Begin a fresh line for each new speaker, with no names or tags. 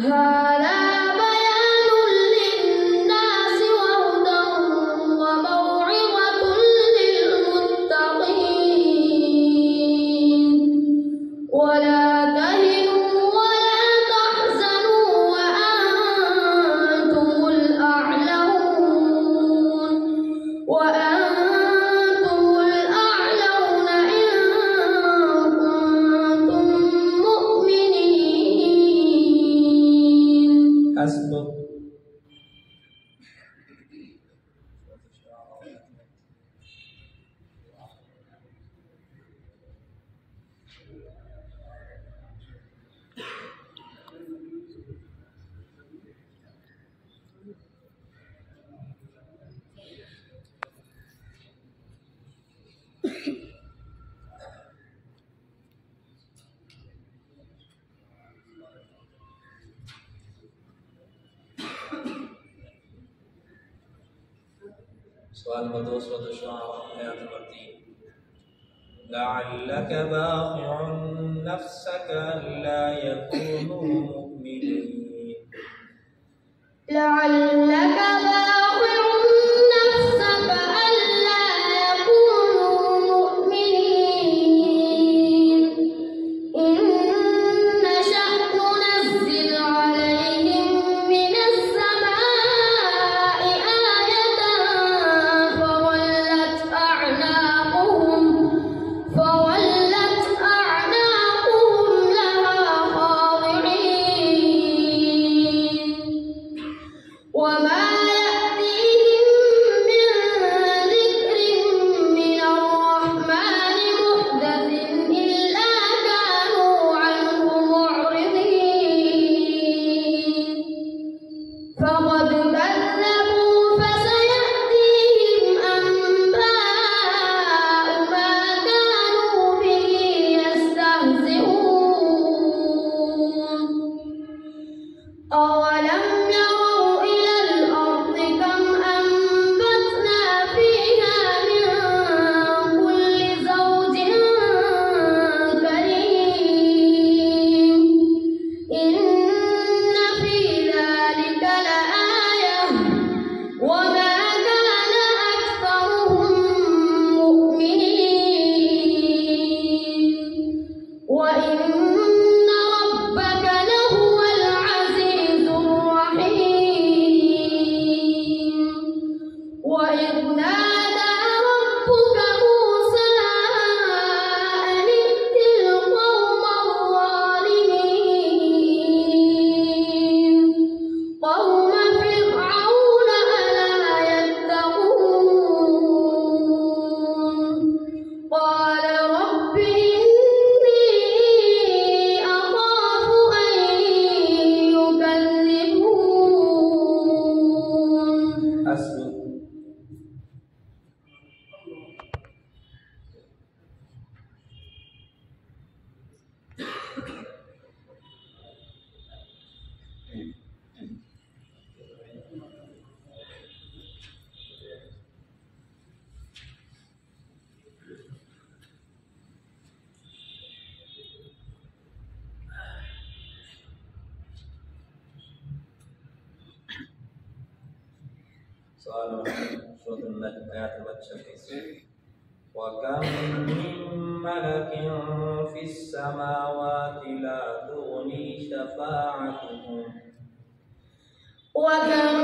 هذا بيان للناس وهدى وموعظة للمتقين ولا تهنوا ولا تحزنوا وأنتم الأعلون إن كنتم مؤمنين.
حسبك. سؤال مدوس والشعراء آيات الترتيب. لعلك باخع نفسك ألا يكونوا مؤمنين.
لعلك باخع نفسك ألا يكونوا مؤمنين إن نشأ ننزل عليهم من السماء آية فولت أعناقهم لها خاضعين وما يأتيهم من ذكر من الرحمن محدث إلا كانوا عنه معرضين فقد كذبوا فسيأتيهم أنباء ما كانوا به يستهزئون أولم يروا إلى الأرض كم أنبتنا فيها من كل زوج كريم إن في ذلك لآية وما كان أكثرهم مؤمنين وإن ربك لهو العزيز الرحيم وإذ نادى ربك موسى أن ائت القوم الظالمين قوم فرعون ألا يتقون قال رب إني أخاف أن يكذبون.
حسبك. سؤال سورة النجم آيات 26. وكم من ملك في السماوات لا تغني شفاعتهم
وكم